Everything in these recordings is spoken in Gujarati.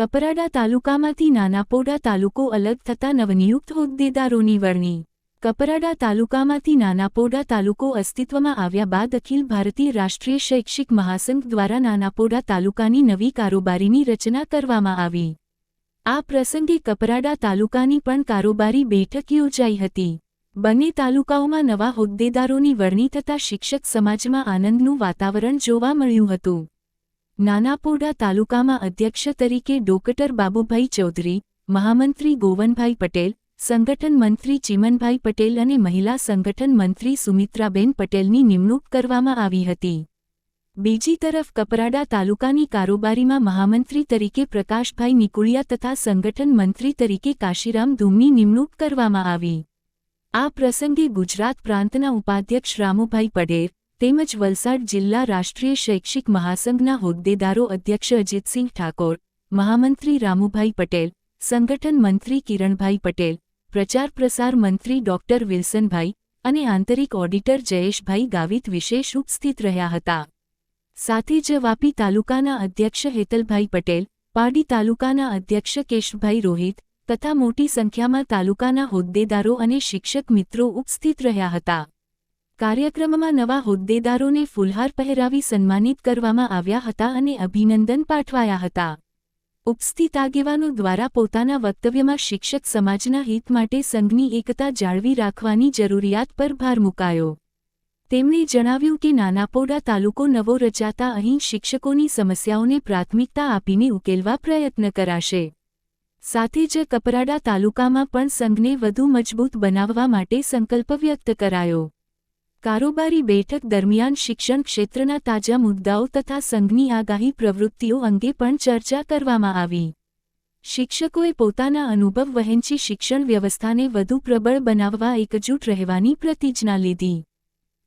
કપરાડા તાલુકામાંથી નાનાપોડા તાલુકો અલગ થતા નવનિયુક્ત હોદ્દેદારોની વરણી। કપરાડા તાલુકામાંથી નાનાપોડા તાલુકો અસ્તિત્વમાં આવ્યા બાદ અખિલ ભારતીય રાષ્ટ્રીય શૈક્ષિક મહાસંઘ દ્વારા નાનાપોડા તાલુકાની નવી કારોબારીની રચના કરવામાં આવી। આ પ્રસંગે કપરાડા તાલુકાની પણ કારોબારી બેઠક યોજાઈ હતી। બંને તાલુકાઓમાં નવા હોદ્દેદારોની વરણી થતાં શિક્ષક સમાજમાં આનંદનું વાતાવરણ જોવા મળ્યું હતું। નાનાપોડા તાલુકામાં અધ્યક્ષ તરીકે ડોક્ટર બાબુભાઈ ચૌધરી, મહામંત્રી ગોવનભાઈ પટેલ, સંગઠન મંત્રી ચીમનભાઈ પટેલ અને મહિલા સંગઠન મંત્રી સુમિત્રાબેન પટેલની નિમણૂક કરવામાં આવી હતી। બીજી તરફ કપરાડા તાલુકાની કારોબારીમાં મહામંત્રી તરીકે પ્રકાશભાઈ નિકુળિયા તથા સંગઠન મંત્રી તરીકે કાશીરામ ધૂમની નિમણૂક કરવામાં આવી। આ પ્રસંગે ગુજરાત પ્રાંતના ઉપાધ્યક્ષ રામુભાઈ પટેલ તેમજ વલસાડ જિલ્લા રાષ્ટ્રીય શૈક્ષિક મહાસંઘના હોદ્દેદારો અધ્યક્ષ અજીતસિંહ ઠાકોર, મહામંત્રી રામુભાઈ પટેલ, સંગઠન મંત્રી કિરણભાઈ પટેલ, પ્રચાર પ્રસાર મંત્રી ડોક્ટર વિલ્સનભાઈ અને આંતરિક ઓડિટર જયેશભાઈ ગાવિત વિશેષ ઉપસ્થિત રહ્યા હતા। સાથે જ વાપી તાલુકાના અધ્યક્ષ હેતલભાઈ પટેલ, પારડી તાલુકાના અધ્યક્ષ કેશભાઈ રોહિત તથા મોટી સંખ્યામાં તાલુકાના હોદ્દેદારો અને શિક્ષક મિત્રો ઉપસ્થિત રહ્યા હતા। કાર્યક્રમમાં નવા હોદ્દેદારોને ફૂલહાર પહેરાવી સન્માનિત કરવામાં આવ્યા હતા અને અભિનંદન પાઠવાયા હતા। ઉપસ્થિત આગેવાનો દ્વારા પોતાના વક્તવ્યમાં શિક્ષક સમાજના હિત માટે સંઘની એકતા જાળવી રાખવાની જરૂરિયાત પર ભાર મૂકાયો। તેમણે જણાવ્યું કે નાનાપોડા તાલુકો નવો રચાતા અહીં શિક્ષકોની સમસ્યાઓને પ્રાથમિકતા આપીને ઉકેલવા પ્રયત્ન કરાશે। સાથે જ કપરાડા તાલુકામાં પણ સંઘને વધુ મજબૂત બનાવવા માટે સંકલ્પ વ્યક્ત કરાયો। કારોબારી બેઠક દરમિયાન શિક્ષણ ક્ષેત્રના તાજા મુદ્દાઓ તથા સંઘની આગાહી પ્રવૃત્તિઓ અંગે પણ ચર્ચા કરવામાં આવી। શિક્ષકોએ પોતાના અનુભવ વહેંચી શિક્ષણ વ્યવસ્થાને વધુ પ્રબળ બનાવવા એકજૂટ રહેવાની પ્રતિજ્ઞા લીધી।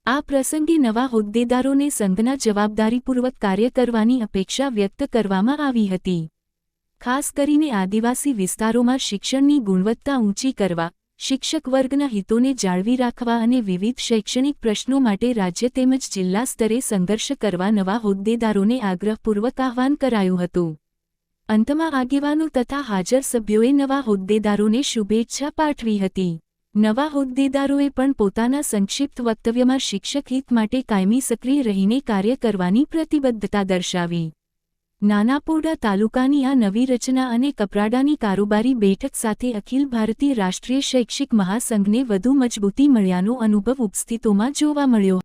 આ પ્રસંગે નવા હોદ્દેદારોને સંઘના જવાબદારીપૂર્વક કાર્ય કરવાની અપેક્ષા વ્યક્ત કરવામાં આવી હતી। ખાસ કરીને આદિવાસી વિસ્તારોમાં શિક્ષણની ગુણવત્તા ઊંચી કરવા, શિક્ષક વર્ગના હિતોને જાળવી રાખવા અને વિવિધ શૈક્ષણિક પ્રશ્નો માટે રાજ્ય તેમજ જિલ્લા સ્તરે સંઘર્ષ કરવા નવા હોદ્દેદારોને આગ્રહપૂર્વક આહ્વાન કરાયું હતું। અંતમાં આગેવાનો તથા હાજર સભ્યોએ નવા હોદ્દેદારોને શુભેચ્છા પાઠવી હતી। નવા હોદ્દેદારોએ પણ પોતાના સંક્ષિપ્ત વક્તવ્યમાં શિક્ષક હિત માટે કાયમી સક્રિય રહીને કાર્ય કરવાની પ્રતિબદ્ધતા દર્શાવી। નાનાપોડા તાલુકાની આ નવી રચના અને કપરાડાની કારોબારી બેઠક સાથે અખિલ ભારતીય રાષ્ટ્રીય શૈક્ષિક મહાસંઘને વધુ મજબૂતી મળ્યાનો અનુભવ ઉપસ્થિતોમાં જોવા મળ્યો।